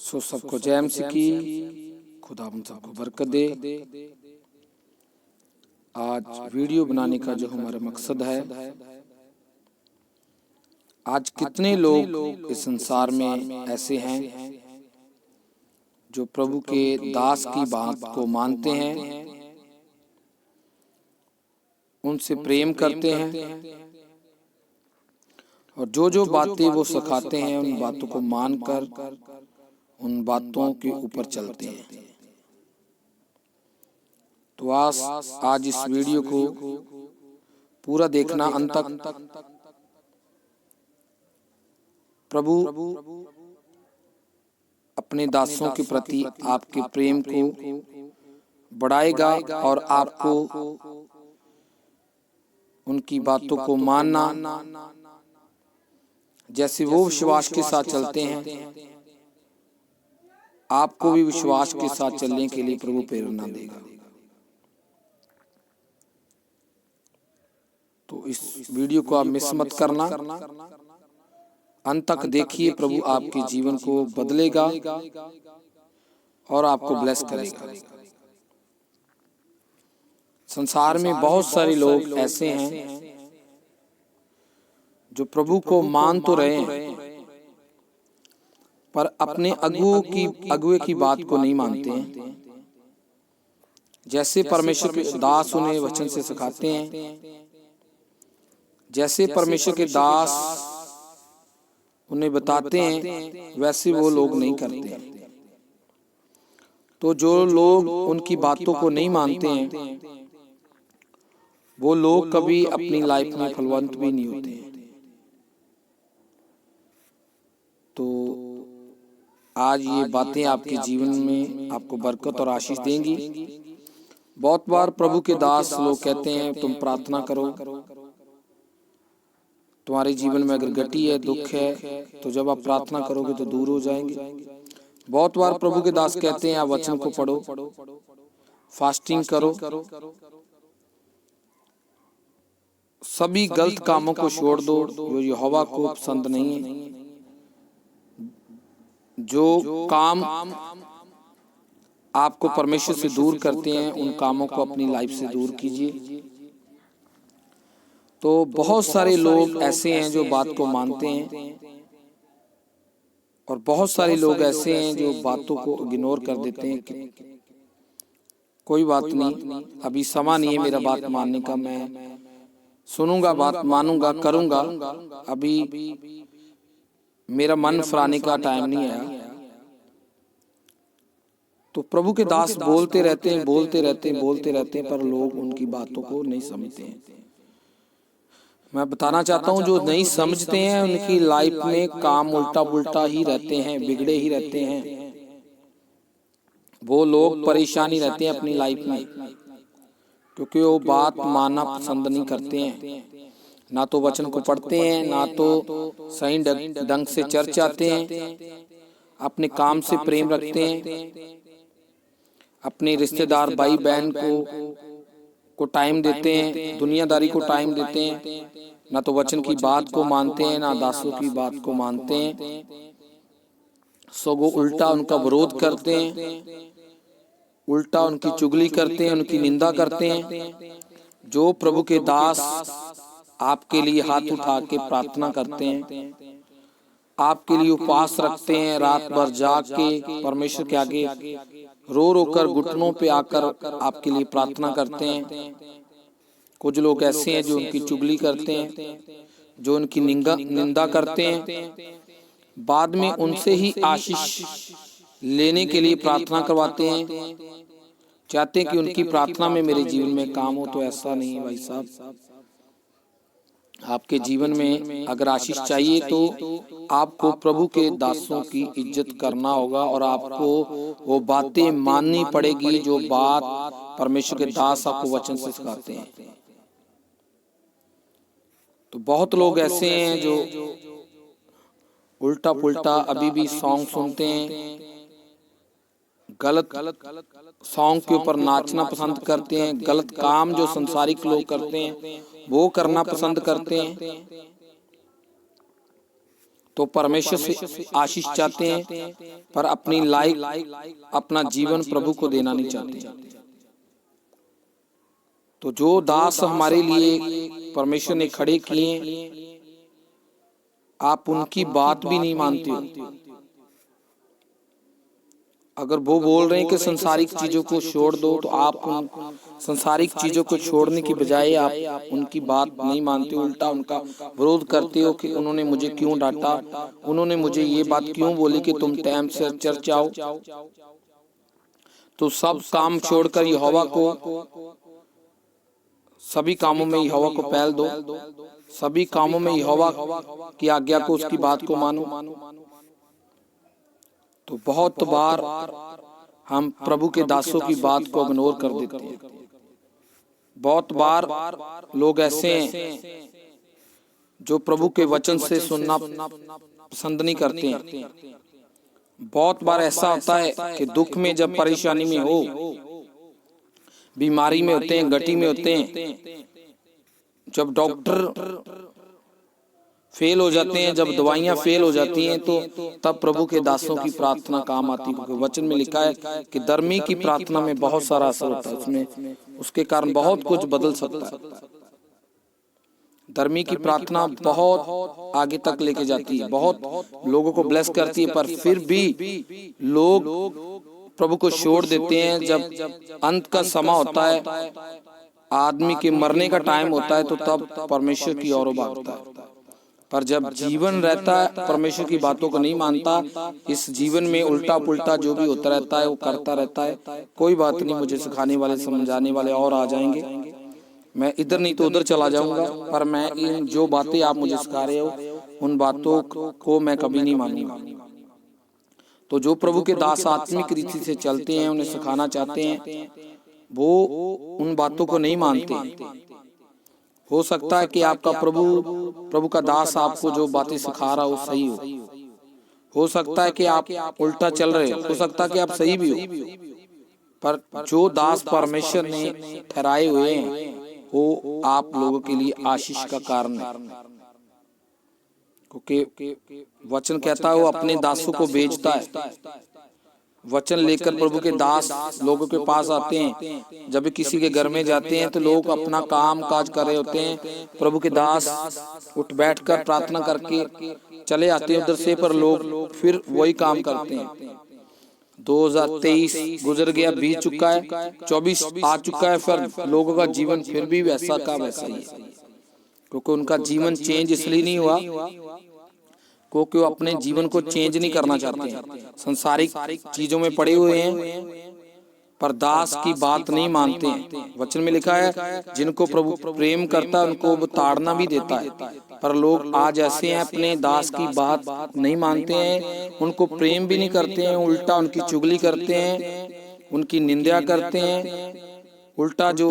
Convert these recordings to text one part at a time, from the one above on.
सो सबको जय मसीह की, खुदा हम सबको बरकत दे। आज वीडियो बनाने का जो हमारा मकसद है, आज कितने लोग इस संसार में ऐसे हैं जो प्रभु के दास की बात को मानते हैं, उनसे प्रेम करते हैं और जो जो बातें वो सिखाते हैं उन बातों को मानकर उन बातों के ऊपर चलते हैं। तो आज इस वीडियो को पूरा देखना अंत तक। प्रभु अपने दासों के प्रति आपके प्रेम को बढ़ाएगा और आपको उनकी बातों को मानना, जैसे वो विश्वास के साथ चलते हैं, आपको भी विश्वास के साथ चलने के लिए प्रभु प्रेरणा देगा। तो इस वीडियो को आप मिस मत करना, अंत तक देखिए। प्रभु आपके जीवन को बदलेगा और आपको ब्लेस करेगा। संसार में बहुत सारे लोग ऐसे हैं जो प्रभु को मान तो रहे हैं पर अपने अगुए की बात को नहीं मानते हैं। जैसे परमेश्वर के दास उन्हें वचन से सिखाते हैं, जैसे परमेश्वर के दास उन्हें बताते हैं, वैसे वो लोग नहीं करते। तो जो लोग उनकी बातों को नहीं मानते हैं, वो लोग कभी अपनी लाइफ में फलवंत भी नहीं होते हैं। तो आज ये बातें आपके जीवन में आपको बरकत और आशीष देंगी। बहुत बार प्रभु के दास लोग कहते हैं तुम प्रार्थना करो, तुम्हारे जीवन में अगर गति है, दुख है, तो जब आप प्रार्थना करोगे तो दूर हो जाएंगे। बहुत बार प्रभु के दास कहते हैं आप वचन को पढ़ो, फास्टिंग करो, सभी गलत कामों को छोड़ दो जो यहोवा को पसंद नहीं है। जो काम आपको परमेश्वर से दूर करते हैं, उन कामों को अपनी लाइफ से दूर कीजिए। तो बहुत सारे लोग ऐसे हैं जो बात को मानते हैं और बहुत सारे लोग ऐसे हैं जो बातों को इग्नोर कर देते हैं कि कोई बात नहीं, अभी समय नहीं है मेरा बात मानने का, मैं सुनूंगा, बात मानूंगा, करूंगा, अभी मेरा मन फराने का टाइम नहीं आया। तो प्रभु के दास बोलते रहते हैं, पर लोग उनकी बातों को नहीं समझते हैं। मैं बताना चाहता हूं, जो नहीं समझते हैं उनकी लाइफ में काम उल्टा पुल्टा ही रहते हैं, बिगड़े ही रहते हैं। वो लोग परेशानी रहते हैं अपनी लाइफ में, क्योंकि वो बात मानना पसंद नहीं करते हैं। ना तो वचन को पढ़ते हैं, ना तो सही ढंग से चर्च आते हैं, अपने काम से प्रेम रखते हैं, अपने रिश्तेदार भाई बहन को टाइम देते हैं, दुनियादारी को टाइम देते हैं। ना तो वचन की बात को मानते हैं, ना दासों की बात को मानते हैं, सगो उल्टा उनका विरोध करते हैं, उल्टा उनकी चुगली करते हैं, उनकी निंदा करते हैं। जो प्रभु के दास आपके लिए हाथ उठा के प्रार्थना करते हैं, आपके लिए उपवास रखते हैं, रात भर जाग के परमेश्वर के आगे रो रो कर घुटनों पे आकर आपके लिए प्रार्थना करते हैं। कुछ लोग ऐसे हैं जो उनकी चुगली करते हैं, जो उनकी निंदा करते हैं, बाद में उनसे ही आशीष लेने के लिए प्रार्थना करवाते हैं, चाहते हैं कि उनकी प्रार्थना में मेरे जीवन में काम हो। तो ऐसा नहीं है भाई साहब। आपके जीवन में अगर आशीष चाहिए तो आपको प्रभु के दासों की इज्जत करना होगा और आपको वो बातें माननी पड़ेगी जो बात परमेश्वर के दास आपको वचन से सिखाते हैं। तो बहुत लोग ऐसे हैं जो उल्टा पुल्टा अभी भी सॉन्ग सुनते हैं, गलत सॉन्ग के ऊपर नाचना पसंद करते हैं, गलत काम जो संसारिक लोग करते हैं वो करना पसंद करते हैं। तो परमेश्वर से आशीष चाहते हैं, पर अपनी लाइफ, अपना जीवन प्रभु को देना नहीं चाहते। तो जो दास हमारे लिए परमेश्वर ने खड़े किए, आप उनकी बात भी नहीं मानते हो। अगर वो बोल रहे हैं कि संसारिक चीजों को छोड़ दो, तो आप उन संसारिक चीजों को छोड़ने की बजाय आप उनकी बात नहीं मानते, उल्टा उनका विरोध करते हो कि उन्होंने मुझे क्यों डांटा, उन्होंने मुझे ये बात क्यों बोली कि तुम टाइम से चर्च आओ। तो सब काम छोड़कर यहोवा को, सभी कामों में यहोवा को पहल दो, सभी कामों में यहोवा की आज्ञा को, उसकी बात को मानो। तो बहुत बार हम प्रभु के दासों की बात को इग्नोर कर देते हैं। बहुत बार लोग ऐसे हैं जो प्रभु के वचन से सुनना पसंद नहीं करते हैं। बहुत बार ऐसा होता है कि दुख में, जब परेशानी में हो, बीमारी में होते हैं, गटी में होते हैं, जब डॉक्टर फेल हो जाते हैं, जब दवाइयां फेल हो जाती हैं, तो तब प्रभु के दासों की प्रार्थना काम आती है। क्योंकि वचन में लिखा है कि धर्मी की प्रार्थना में बहुत सारा असर होता है, उसमें उसके कारण बहुत कुछ बदल सकता है। धर्मी की प्रार्थना बहुत आगे तक लेके जाती है, बहुत लोगों को ब्लेस करती है, पर फिर भी लोग प्रभु को छोड़ देते हैं। जब अंत का समय होता है, आदमी के मरने का टाइम होता है, तो तब परमेश्वर की ओर भागता है। पर जब जीवन रहता है, परमेश्वर की बातों को नहीं मानता, इस जीवन में उल्टा पुल्टा जो भी होता रहता है वो करता रहता है। कोई बात नहीं, मुझे सिखाने वाले, समझाने वाले और आ जाएंगे, मैं इधर नहीं तो उधर चला जाऊंगा, पर मैं इन जो बातें आप मुझे सिखा रहे हो, उन बातों को मैं कभी नहीं मानूंगा। तो जो प्रभु के दास आत्मिक रीति से चलते हैं, उन्हें सिखाना चाहते हैं, वो उन बातों को नहीं मानते। हो सकता है कि आपका प्रभु का दास आपको जो बातें सिखा रहा हो सही हो सकता है कि आप उल्टा चल रहे हो सकता है कि आप सही भी हो, पर जो दास परमेश्वर ने ठहराए हुए हैं वो आप लोगों के लिए आशीष का कारण है। क्योंकि वचन कहता है वो अपने दासों को भेजता है। वचन लेकर प्रभु के दास लोगों के पास आते हैं। जब किसी के घर में जाते हैं तो लोग अपना काम काज कर रहे होते हैं, प्रभु के दास उठ बैठकर प्रार्थना करके चले आते हैं उधर से, पर लोग फिर वही काम करते हैं। 2023 गुजर गया, बीत चुका है, 24 आ चुका है, फिर लोगों का जीवन फिर भी वैसा का वैसा ही है। क्योंकि उनका जीवन चेंज इसलिए नहीं हुआ क्योंकि वो अपने जीवन को चेंज नहीं करना चाहते हैं, संसारिक चीजों में पड़े हुए हैं, पर दास की बात नहीं मानते हैं। वचन में लिखा है जिनको प्रभु प्रेम करता है उनको वो ताड़ना भी देता है, पर लोग आज ऐसे हैं अपने दास की बात नहीं मानते हैं, उनको प्रेम भी नहीं करते हैं, उल्टा उनकी चुगली करते हैं, उनकी निंदा करते हैं, उल्टा जो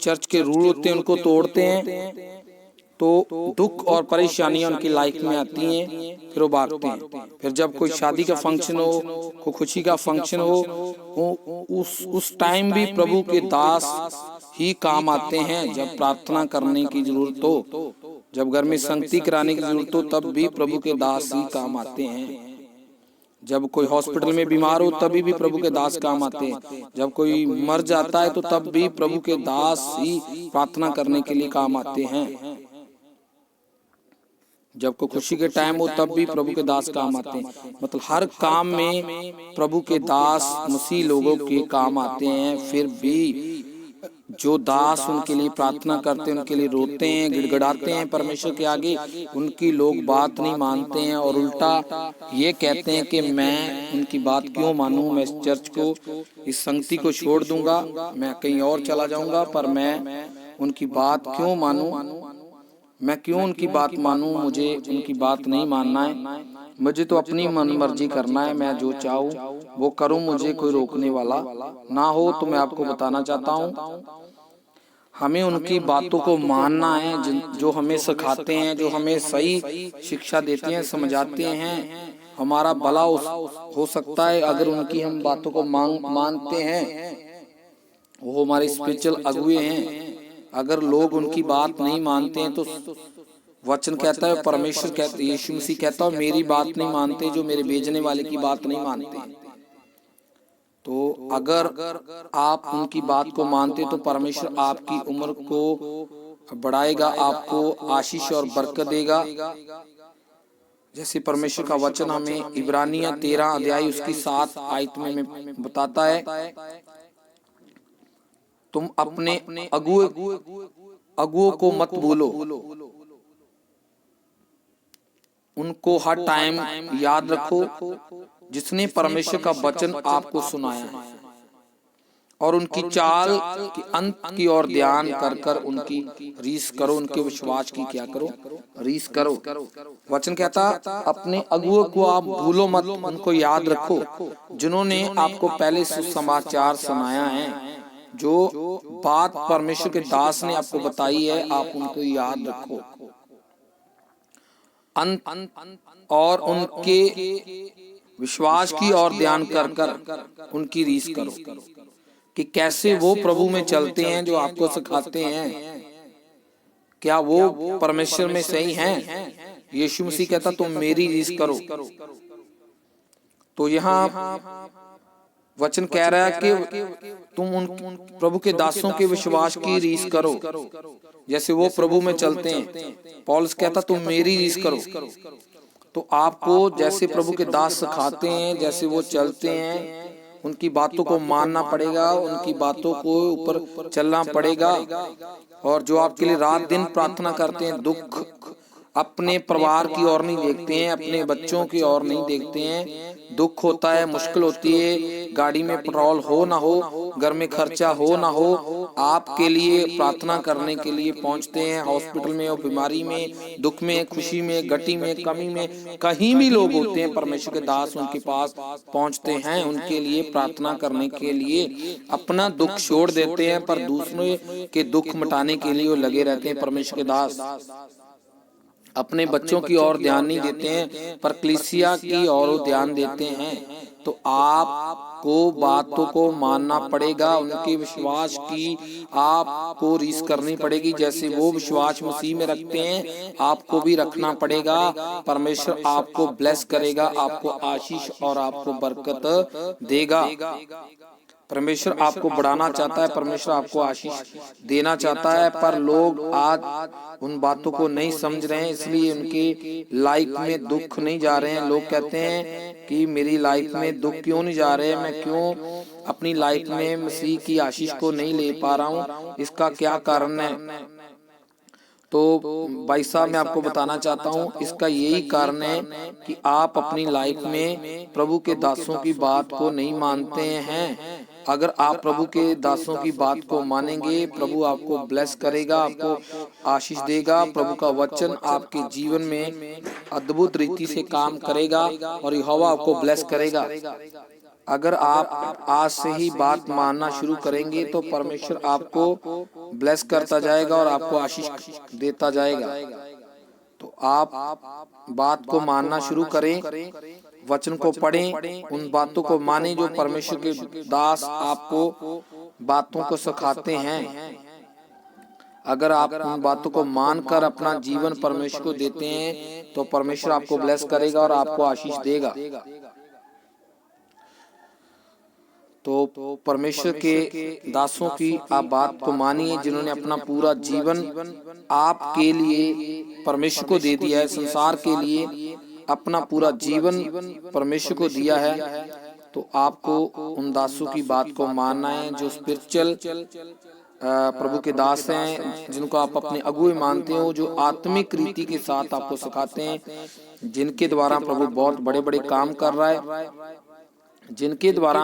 चर्च के रूल होते हैं उनको तोड़ते हैं। तो दुख और परेशानियां उनकी लाइफ में आती हैं, फिर वो भागते हैं। फिर जब कोई शादी का फंक्शन हो, कोई खुशी का फंक्शन हो, उस टाइम भी प्रभु के दास ही काम आते हैं। जब प्रार्थना करने की जरूरत हो, जब घर में संगति कराने की जरूरत हो, तब भी प्रभु के दास ही काम आते हैं। जब कोई हॉस्पिटल में बीमार हो तभी भी प्रभु के दास काम आते हैं। जब कोई मर जाता है तो तब भी प्रभु के दास ही प्रार्थना करने के लिए काम आते हैं। जब कोई खुशी के टाइम हो तब भी प्रभु के दास काम आते हैं। मतलब हर काम में प्रभु के दास मसीह लोगों के काम आते हैं। फिर भी जो दास उनके लिए प्रार्थना करते हैं, उनके लिए रोते हैं, गिड़गिड़ाते हैं परमेश्वर के आगे, उनकी लोग बात नहीं मानते हैं और उल्टा ये कहते हैं कि मैं उनकी बात क्यों मानूं, मैं इस चर्च को, इस संगति को छोड़ दूंगा, मैं कहीं और चला जाऊंगा, पर मैं उनकी बात क्यों मानूं, मैं क्यों उनकी बात मानूं, मुझे उनकी बात नहीं मानना है, मुझे तो अपनी मन मर्जी करना है, मैं जो चाहूँ वो करूं, मुझे कोई रोकने वाला ना हो। तो मैं आपको बताना चाहता हूँ हमें उनकी बातों को मानना है, जो हमें सिखाते हैं, जो हमें सही शिक्षा देते हैं, समझाते हैं, हमारा भला हो सकता है अगर उनकी हम बातों को मानते हैं। वो हमारे स्पिरिचुअल अगुए हैं। अगर लोग उनकी बात नहीं मानते हैं तो वचन कहता है, परमेश्वर कहता है, यीशु मसीह कहता है मेरी बात नहीं मानते जो मेरे भेजने वाले की बात नहीं मानते। तो अगर आप उनकी बात को मानते तो परमेश्वर आपकी उम्र को बढ़ाएगा, आपको आशीष और बरकत देगा। जैसे परमेश्वर का वचन हमें इब्रानिया 13 अध्याय उसकी 7 आयत में बताता है, तुम अपने अगुओं को मत भूलो, उनको हर टाइम याद रखो जिसने परमेश्वर का वचन आपको सुनाया है, और उनकी चाल के अंत की ओर ध्यान कर कर उनकी रीस करो, उनके विश्वास की क्या करो, रीस करो। वचन कहता अपने अगुओं को आप भूलो मत, उनको याद रखो जिन्होंने आपको पहले सुसमाचार सुनाया है। जो बात परमेश्वर के दास ने आपको बताई है आप उनको याद रखो, अंत और उनके विश्वास की ओर ध्यान कर कर उनकी रीस करो कि कैसे वो प्रभु में चलते हैं जो आपको सिखाते हैं, क्या वो परमेश्वर में सही हैं। यीशु मसीह कहता तुम मेरी रीस करो। तो यहाँ वचन कह रहा है कि तुम उन प्रभु के दासों के विश्वास की रीस करो जैसे वो प्रभु में चलते हैं। पौलुस कहता तुम मेरी रीस करो। तो आपको जैसे प्रभु के दास सिखाते हैं, जैसे वो चलते हैं, उनकी बातों को मानना पड़ेगा, उनकी बातों को ऊपर चलना पड़ेगा। और जो आपके लिए रात दिन प्रार्थना करते हैं, दुख अपने परिवार की ओर नहीं देखते हैं, अपने बच्चों की ओर नहीं देखते हैं, दुख होता है, मुश्किल होती है, गाड़ी में पेट्रोल हो ना हो, घर में खर्चा हो ना हो, आपके लिए प्रार्थना करने के लिए पहुंचते हैं। हॉस्पिटल में और बीमारी में, दुख में, खुशी में, गटी में, कमी में, कहीं भी लोग होते हैं, परमेश्वर के दास उनके पास पहुंचते हैं, उनके लिए प्रार्थना करने के लिए अपना दुख छोड़ देते हैं, पर दूसरों के दुख मिटाने के लिए वो लगे रहते हैं। परमेश्वर के दास अपने बच्चों की ओर ध्यान नहीं देते हैं, पर कलीसिया की ओर ध्यान देते हैं। तो आपको बातों को मानना पड़ेगा, उनके विश्वास की आपको रीस करनी पड़ेगी। जैसे वो विश्वास मसीह में रखते हैं आपको भी रखना पड़ेगा। परमेश्वर आपको ब्लेस करेगा, आपको आशीष और आपको बरकत देगा। परमेश्वर आपको बढ़ाना चाहता है, परमेश्वर आपको आशीष देना चाहता है, पर लोग आज उन बातों को नहीं समझ रहे हैं, इसलिए उनकी लाइफ में दुख नहीं जा रहे हैं। लोग कहते हैं कि मेरी लाइफ में दुख क्यों नहीं जा रहे हैं, मैं क्यों अपनी लाइफ में मसीह की आशीष को नहीं ले पा रहा हूँ, इसका क्या कारण है। तो भाई साहब मैं आपको बताना चाहता हूँ, इसका यही कारण है कि आप अपनी लाइफ में प्रभु के दासों की बात को नहीं मानते हैं। अगर आप प्रभु के दासों की बात को मानेंगे, प्रभु आपको ब्लेस करेगा, आपको आशीष देगा। प्रभु का वचन आपके जीवन में अद्भुत रीति से काम करेगा और यहोवा आपको ब्लेस करेगा। अगर आप आज से ही बात मानना शुरू करेंगे तो परमेश्वर आपको ब्लेस करता जाएगा और आपको आशीष देता जाएगा। तो आप बात को मानना शुरू करें, वचन को पढ़ें, उन बातों को मानें जो परमेश्वर के दास आपको बातों को सिखाते हैं। अगर आप उन बातों को मानकर अपना जीवन परमेश्वर को देते हैं तो परमेश्वर आपको ब्लेस करेगा और आपको आशीष देगा। तो परमेश्वर के दासों की आप बात को मानिए, जिन्होंने अपना पूरा जीवन आपके लिए परमेश्वर को दे दिया है, संसार के लिए अपना पूरा जीवन परमेश्वर को दिया है। तो आपको उन दासों की बात को मानना है जो स्पिरिचुअल प्रभु के दास हैं, जिनको आप अपने अगुए मानते हो, जो आत्मिक रीति के साथ आपको सिखाते हैं, जिनके द्वारा प्रभु बहुत बड़े बड़े काम कर रहा है, जिनके द्वारा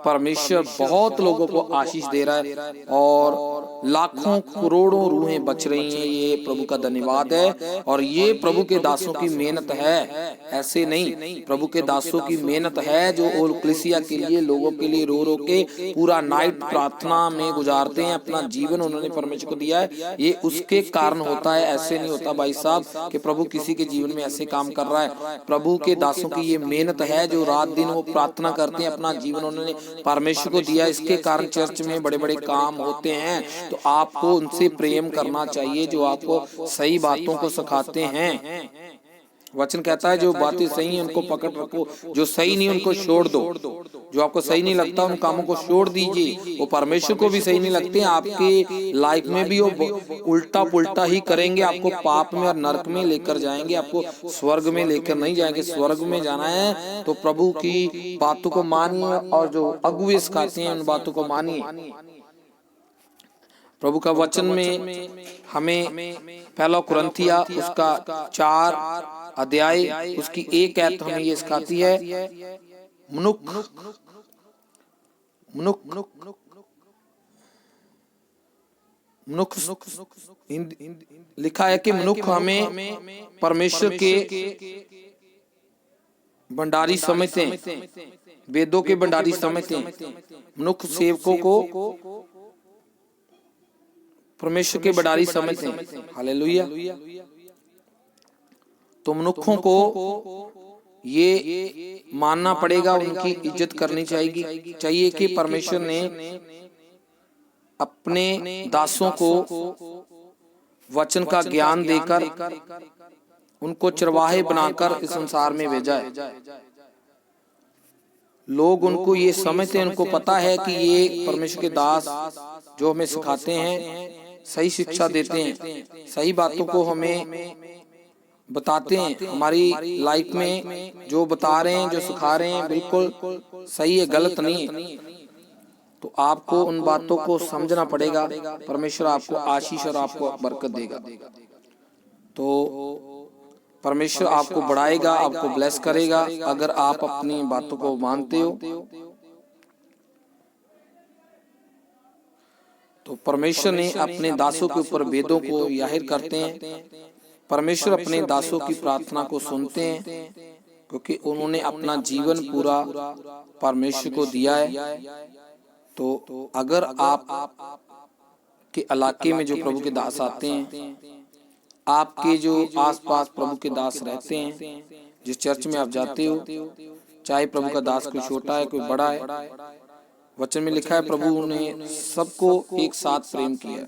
परमेश्वर बहुत लोगों को आशीष दे रहा है और लाखों करोड़ों रूहें बच रही हैं। ये प्रभु का धन्यवाद है और ये प्रभु के दासों की मेहनत है, ऐसे नहीं। प्रभु के दासों की मेहनत है जो कलीसिया के लिए, लोगों के लिए रो रो के पूरा नाइट प्रार्थना में गुजारते हैं, अपना जीवन उन्होंने परमेश्वर को दिया है। ये उसके कारण होता है, ऐसे नहीं होता भाई साहब कि प्रभु किसी के जीवन में ऐसे काम कर रहा है। प्रभु के दासों की ये मेहनत है जो रात दिन वो प्रार्थना कर करते हैं, अपना जीवन उन्होंने परमेश्वर को दिया, इसके कारण चर्च में बड़े बड़े काम होते हैं। तो आपको उनसे प्रेम करना चाहिए जो आपको सही बातों को सिखाते हैं। वचन कहता है जो बातें सही हैं उनको पकड़ रखो, जो सही नहीं उनको छोड़ दो। जो आपको सही नहीं लगता उन कामों को छोड़ दीजिए। वो परमेश्वर को भी सही नहीं लगते, आपके लाइफ में भी वो उल्टा पुल्टा ही करेंगे, आपको पाप में और नरक में लेकर जाएंगे, आपको स्वर्ग में लेकर नहीं जाएंगे। स्वर्ग में जाना है तो प्रभु की बातों को मानिए और जो अगुवे सिखाते हैं उन बातों को मानिए। प्रभु का वचन में हमें पहला कुरिन्थिया उसका 4 अध्याय उसकी 1 आयत हमें ये सिखाती है, मनुख लिखा है कि मनुख हमें परमेश्वर के भंडारी समझते हैं, वेदों के भंडारी समझते हैं। मनुख सेवकों को परमेश्वर के भंडारी समझते हैं। हालेलुया। तो मनुखों को ये मानना पड़ेगा, उनकी इज्जत करनी चाहिए कि परमेश्वर ने अपने दासों को वचन का ज्ञान देकर उनको चरवाहे बनाकर इस संसार में भेजा है। लोग उनको ये समझते हैं, उनको पता है कि ये परमेश्वर के दास जो हमें सिखाते हैं, सही शिक्षा देते हैं, सही बातों को हमें बताते हैं, हमारी लाइफ में जो बता रहे हैं, जो सिखा रहे हैं बिल्कुल सही है, गलत नहीं है। तो आपको उन बातों को समझना पड़ेगा। परमेश्वर आपको आशीष और आपको बरकत देगा। तो परमेश्वर आपको बढ़ाएगा, आपको ब्लेस करेगा अगर आप अपनी बातों को मानते हो। तो परमेश्वर ने अपने दासों के ऊपर वेदों को जाहिर करते हैं। परमेश्वर अपने दासों की प्रार्थना को सुनते हैं क्योंकि उन्होंने अपना जीवन पूरा परमेश्वर को दिया है। तो अगर आप के इलाके में जो प्रभु के दास आते हैं, आपके जो आसपास प्रभु के दास रहते हैं, जिस चर्च में आप जाते हो, चाहे प्रभु का दास कोई छोटा है कोई बड़ा है, वचन में लिखा है प्रभु ने सबको एक साथ प्रेम किया,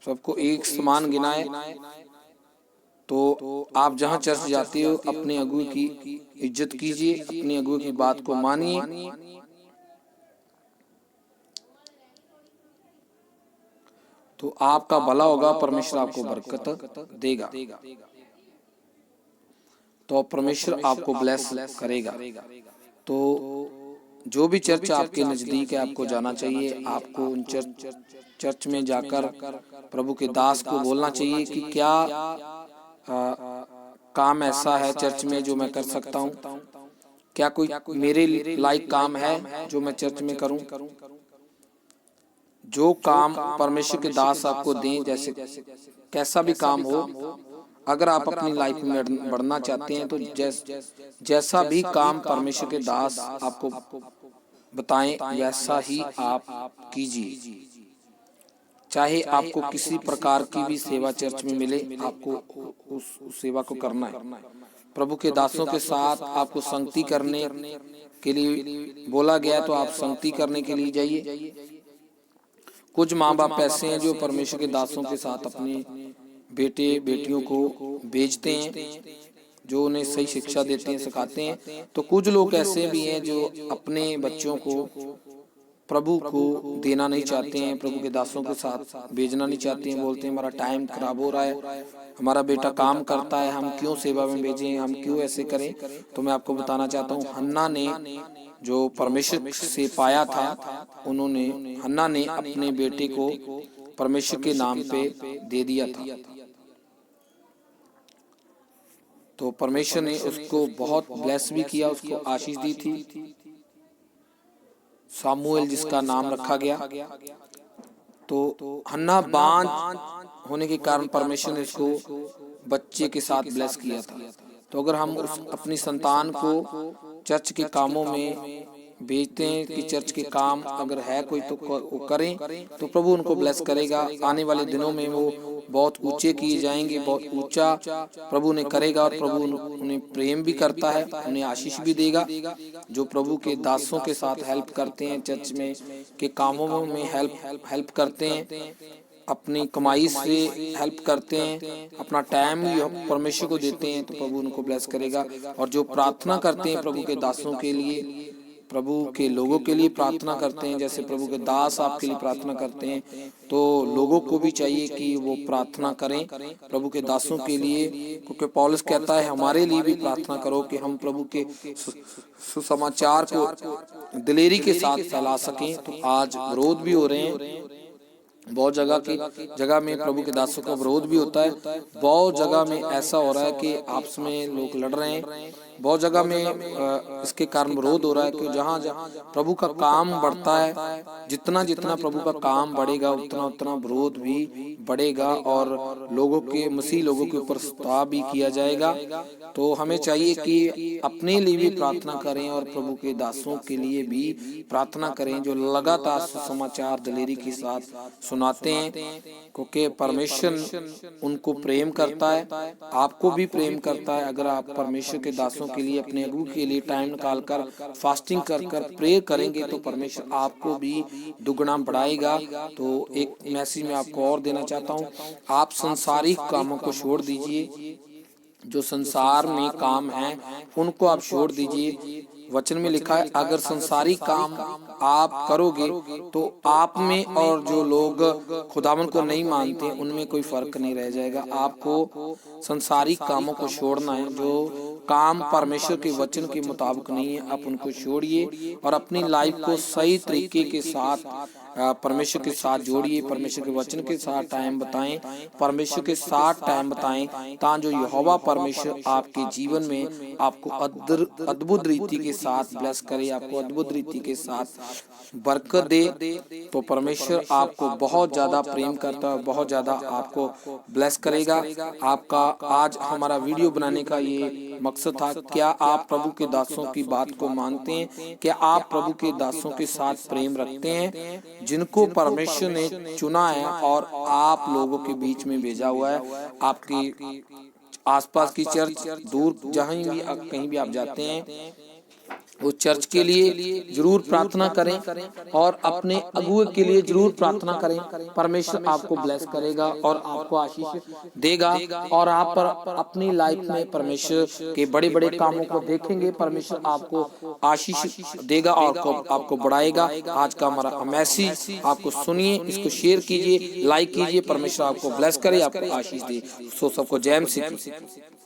सबको एक समान गिना है। तो आप जहाँ चर्च जाते हो अपने अगुवे की इज्जत कीजिए, अपने अगुवे की बात को मानिए। तो आपका भला होगा, परमेश्वर आपको बरकत देगा। तो परमेश्वर आपको ब्लेस करेगा। तो जो भी चर्च आपके नजदीक है आपको जाना चाहिए। आपको उन चर्च में जाकर प्रभु के दास को बोलना चाहिए कि क्या काम ऐसा है चर्च में जो मैं कर सकता हूँ, क्या कोई मेरे लायक काम है जो मैं चर्च में करूँ। जो काम परमेश्वर के दास आपको दें, जैसे कैसा भी काम हो, अगर आप अपनी लाइफ में बढ़ना चाहते हैं तो जैसा भी काम परमेश्वर के दास आपको बताएं वैसा ही आप कीजिए। चाहे आपको किसी प्रकार की भी सेवा चर्च में मिले, आपको उस सेवा को करना है। प्रभु के दासों के साथ आपको संगति करने के लिए बोला गया, तो आप संगति करने के लिए जाइए। कुछ माँ बाप ऐसे हैं जो परमेश्वर के दासों के साथ अपने बेटे बेटियों को भेजते हैं, जो उन्हें सही शिक्षा देते हैं, सिखाते हैं। तो कुछ लोग ऐसे भी हैं जो अपने बच्चों को प्रभु को देना नहीं चाहते हैं, प्रभु के दासों के साथ भेजना नहीं चाहते हैं। बोलते हैं हमारा टाइम खराब हो रहा है, हमारा बेटा काम करता है, हम क्यों सेवा में भेजें, हम क्यों ऐसे करें। तो मैं आपको बताना चाहता हूँ, हन्ना ने जो परमेश्वर से पाया था, हन्ना ने अपने बेटे को परमेश्वर के नाम पे दे दिया था। तो परमेश्वर ने उसको बहुत ब्लेस भी किया, उसको आशीष दी थी। सामुएल जिसका नाम रखा गया। तो हन्ना बांझ होने के कारण परमेश्वर ने उसको बच्चे के साथ ब्लेस किया था। तो अगर हम अपनी संतान को चर्च के कामों में भेजते हैं कि चर्च के काम अगर है कोई तो वो करें, तो प्रभु उनको ब्लेस करेगा। आने वाले दिनों में वो बहुत ऊंचे किए जाएंगे, बहुत ऊंचा प्रभु ने करेगा और प्रभु उन्हें प्रेम भी करता है, उन्हें आशीष भी देगा। जो प्रभु के दासों के साथ हेल्प करते हैं, चर्च में के कामों में हेल्प करते हैं, अपनी कमाई से हेल्प करते हैं, अपना टाइम परमेश्वर को देते हैं, तो प्रभु उनको ब्लेस करेगा। और जो प्रार्थना करते हैं प्रभु के दासों के लिए, प्रभु के लोगों के लिए प्रार्थना करते हैं, जैसे प्रभु के दास आपके लिए प्रार्थना करते हैं, तो लोगों को भी चाहिए कि वो प्रार्थना करें प्रभु के दासों के लिए, क्योंकि पौलुस कहता है हमारे लिए भी प्रार्थना करो कि हम प्रभु के सुसमाचार को दिलेरी के साथ फैला सकें। तो आज विरोध भी हो रहे हैं, बहुत जगह में प्रभु के दासों का विरोध भी होता है, बहुत जगह में ऐसा हो रहा है कि आपस में लोग लड़ रहे हैं, बहुत जगह में इसके कारण विरोध हो रहा है कि जहाँ जहाँ प्रभु का काम बढ़ता है, जितना जितना प्रभु का काम बढ़ेगा उतना उतना विरोध भी बढ़ेगा और लोगों के मसीह लोगों के ऊपर सताव भी किया जाएगा। तो हमें चाहिए कि अपने लिए भी प्रार्थना करें और प्रभु के दासों के लिए भी प्रार्थना करें, जो लगातार सुसमाचार दिलेरी के साथ सुनाते हैं, क्योंकि परमेश्वर उनको प्रेम करता है, आपको भी प्रेम करता है। अगर आप परमेश्वर के दासों के लिए, अपने अगुओं के लिए टाइम निकाल कर फास्टिंग कर प्रेयर करेंगे, तो परमेश्वर आपको भी दुगना बढ़ाएगा। तो एक मैसेज में आपको और देना चाहता हूँ, आप संसारिक कामों को छोड़ दीजिए, जो संसार में काम है उनको आप छोड़ दीजिए। वचन में लिखा है अगर संसारिक काम आप करोगे तो आप में और जो लोग खुदावन को नहीं मानते उनमें कोई फर्क नहीं रह जाएगा। आपको संसारिक कामों को छोड़ना है, जो काम परमेश्वर के वचन के मुताबिक नहीं है आप उनको छोड़िए और अपनी लाइफ को सही तरीके के साथ परमेश्वर के साथ जोड़िए, परमेश्वर के वचन के साथ टाइम बताएं, परमेश्वर के साथ टाइम बताएं, ताकि जो यहोवा परमेश्वर आपके जीवन में आपको अद्भुत रीति के साथ ब्लेस करे, आपको अद्भुत रीति के साथ बरकत दे। तो परमेश्वर आपको बहुत ज्यादा प्रेम करता है, बहुत ज्यादा आपको ब्लेस करेगा। आपका आज हमारा वीडियो बनाने का ये मकसद था, क्या आप प्रभु के दासों की बात को मानते हैं? क्या आप प्रभु के दासों के साथ प्रेम रखते हैं, जिनको परमेश्वर ने चुना है और आप लोगों के बीच में भेजा हुआ है? आपकी आसपास की चर्च, दूर जहाँ भी कहीं भी आप जाते हैं, वो चर्च के लिए जरूर प्रार्थना करें और अपने अगुए के लिए जरूर प्रार्थना करें। परमेश्वर आपको ब्लेस करेगा और आपको आशीष देगा और आप पर अपनी लाइफ में परमेश्वर के बड़े बड़े कामों को देखेंगे। परमेश्वर आपको आशीष देगा और आपको बढ़ाएगा। आज का हमारा मैसेज आपको सुनिए, इसको शेयर कीजिए, लाइक कीजिए। परमेश्वर आपको ब्लेस करे, आपको आशीष दे। सो सबको जय मसीह।